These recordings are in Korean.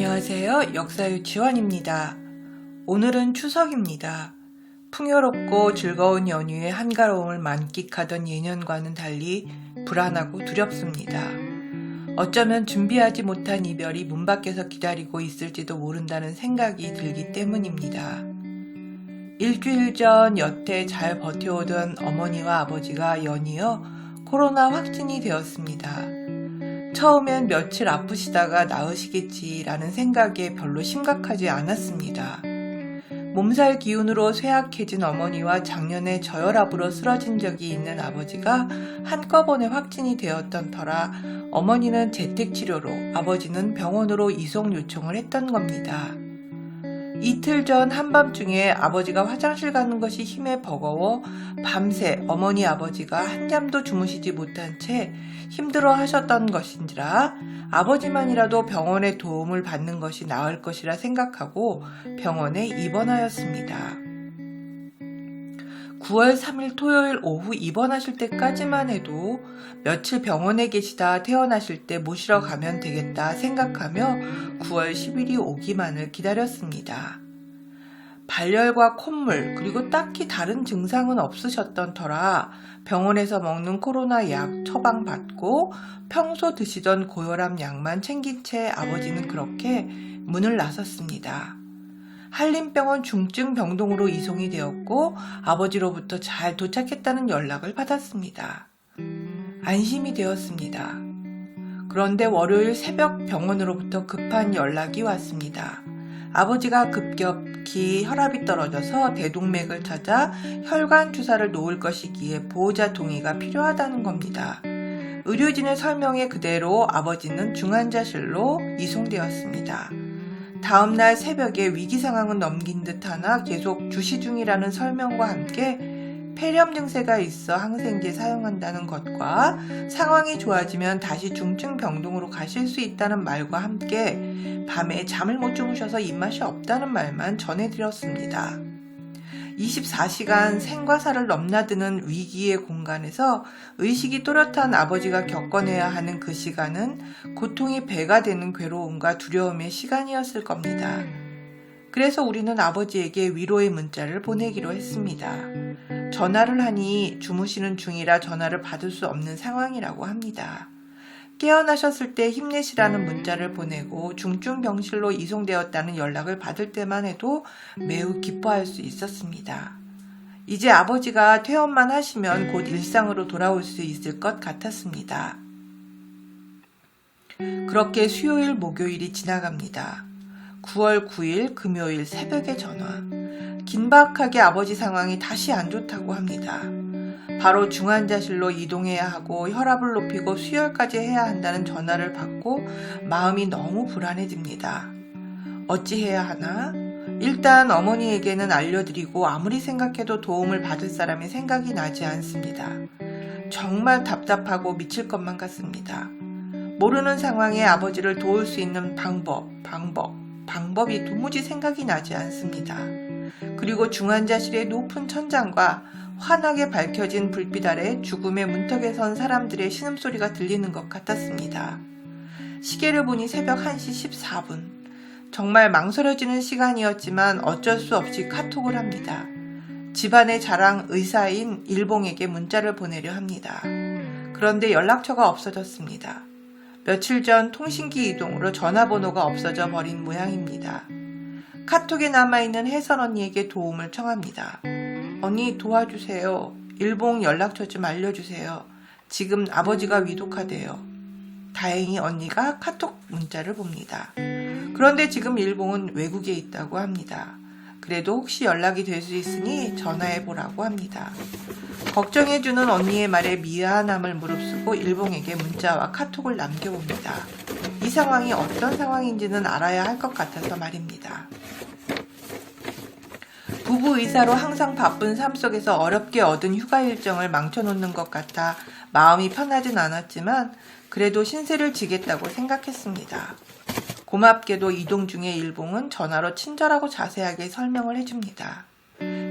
안녕하세요. 역사유치원입니다. 오늘은 추석입니다. 풍요롭고 즐거운 연휴의 한가로움을 만끽하던 예년과는 달리 불안하고 두렵습니다. 어쩌면 준비하지 못한 이별이 문 밖에서 기다리고 있을지도 모른다는 생각이 들기 때문입니다. 일주일 전 여태 잘 버텨오던 어머니와 아버지가 연이어 코로나 확진이 되었습니다. 처음엔 며칠 아프시다가 나으시겠지라는 생각에 별로 심각하지 않았습니다. 몸살 기운으로 쇠약해진 어머니와 작년에 저혈압으로 쓰러진 적이 있는 아버지가 한꺼번에 확진이 되었던 터라 어머니는 재택치료로, 아버지는 병원으로 이송 요청을 했던 겁니다. 이틀 전 한밤중에 아버지가 화장실 가는 것이 힘에 버거워 밤새 어머니 아버지가 한잠도 주무시지 못한 채 힘들어 하셨던 것인지라 아버지만이라도 병원의 도움을 받는 것이 나을 것이라 생각하고 병원에 입원하였습니다. 9월 3일 토요일 오후 입원하실 때까지만 해도 며칠 병원에 계시다 퇴원하실 때 모시러 가면 되겠다 생각하며 9월 10일이 오기만을 기다렸습니다. 발열과 콧물 그리고 딱히 다른 증상은 없으셨던 터라 병원에서 먹는 코로나 약 처방받고 평소 드시던 고혈압 약만 챙긴 채 아버지는 그렇게 문을 나섰습니다. 한림병원 중증병동으로 이송이 되었고 아버지로부터 잘 도착했다는 연락을 받았습니다. 안심이 되었습니다. 그런데 월요일 새벽 병원으로부터 급한 연락이 왔습니다. 아버지가 급격히 혈압이 떨어져서 대동맥을 찾아 혈관 주사를 놓을 것이기에 보호자 동의가 필요하다는 겁니다. 의료진의 설명에 그대로 아버지는 중환자실로 이송되었습니다. 다음날 새벽에 위기 상황은 넘긴 듯하나 계속 주시 중이라는 설명과 함께 폐렴 증세가 있어 항생제 사용한다는 것과 상황이 좋아지면 다시 중증 병동으로 가실 수 있다는 말과 함께 밤에 잠을 못 주무셔서 입맛이 없다는 말만 전해드렸습니다. 24시간 생과 사를 넘나드는 위기의 공간에서 의식이 또렷한 아버지가 겪어내야 하는 그 시간은 고통이 배가 되는 괴로움과 두려움의 시간이었을 겁니다. 그래서 우리는 아버지에게 위로의 문자를 보내기로 했습니다. 전화를 하니 주무시는 중이라 전화를 받을 수 없는 상황이라고 합니다. 깨어나셨을 때 힘내시라는 문자를 보내고 중증병실로 이송되었다는 연락을 받을 때만 해도 매우 기뻐할 수 있었습니다. 이제 아버지가 퇴원만 하시면 곧 일상으로 돌아올 수 있을 것 같았습니다. 그렇게 수요일, 목요일이 지나갑니다. 9월 9일 금요일 새벽에 전화. 긴박하게 아버지 상황이 다시 안 좋다고 합니다. 바로 중환자실로 이동해야 하고 혈압을 높이고 수혈까지 해야 한다는 전화를 받고 마음이 너무 불안해집니다. 어찌해야 하나? 일단 어머니에게는 알려드리고 아무리 생각해도 도움을 받을 사람이 생각이 나지 않습니다. 정말 답답하고 미칠 것만 같습니다. 모르는 상황에 아버지를 도울 수 있는 방법이 도무지 생각이 나지 않습니다. 그리고 중환자실의 높은 천장과 환하게 밝혀진 불빛 아래 죽음의 문턱에 선 사람들의 신음소리가 들리는 것 같았습니다. 시계를 보니 새벽 1시 14분. 정말 망설여지는 시간이었지만 어쩔 수 없이 카톡을 합니다. 집안의 자랑 의사인 일봉에게 문자를 보내려 합니다. 그런데 연락처가 없어졌습니다. 며칠 전 통신기 이동으로 전화번호가 없어져 버린 모양입니다. 카톡에 남아있는 혜선 언니에게 도움을 청합니다. 언니 도와주세요. 일봉 연락처 좀 알려주세요. 지금 아버지가 위독하대요. 다행히 언니가 카톡 문자를 봅니다. 그런데 지금 일봉은 외국에 있다고 합니다. 그래도 혹시 연락이 될 수 있으니 전화해보라고 합니다. 걱정해주는 언니의 말에 미안함을 무릅쓰고 일봉에게 문자와 카톡을 남겨봅니다. 이 상황이 어떤 상황인지는 알아야 할 것 같아서 말입니다. 부부 의사로 항상 바쁜 삶 속에서 어렵게 얻은 휴가 일정을 망쳐놓는 것 같아 마음이 편하진 않았지만 그래도 신세를 지겠다고 생각했습니다. 고맙게도 이동 중에 일봉은 전화로 친절하고 자세하게 설명을 해줍니다.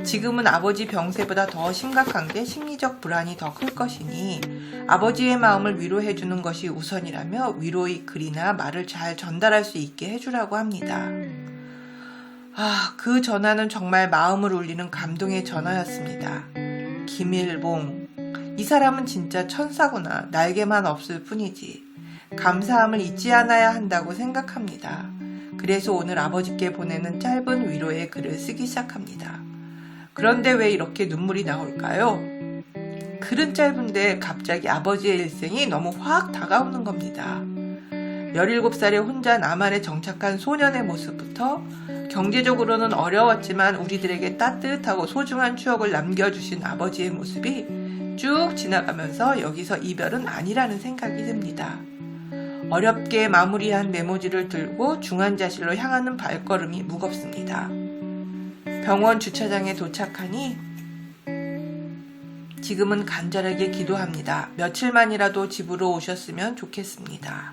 지금은 아버지 병세보다 더 심각한 게 심리적 불안이 더 클 것이니 아버지의 마음을 위로해주는 것이 우선이라며 위로의 글이나 말을 잘 전달할 수 있게 해주라고 합니다. 그 전화는 정말 마음을 울리는 감동의 전화였습니다. 김일봉. 이 사람은 진짜 천사구나. 날개만 없을 뿐이지. 감사함을 잊지 않아야 한다고 생각합니다. 그래서 오늘 아버지께 보내는 짧은 위로의 글을 쓰기 시작합니다. 그런데 왜 이렇게 눈물이 나올까요? 글은 짧은데 갑자기 아버지의 일생이 너무 확 다가오는 겁니다. 17살에 혼자 남한에 정착한 소년의 모습부터 경제적으로는 어려웠지만 우리들에게 따뜻하고 소중한 추억을 남겨주신 아버지의 모습이 쭉 지나가면서 여기서 이별은 아니라는 생각이 듭니다. 어렵게 마무리한 메모지를 들고 중환자실로 향하는 발걸음이 무겁습니다. 병원 주차장에 도착하니 지금은 간절하게 기도합니다. 며칠만이라도 집으로 오셨으면 좋겠습니다.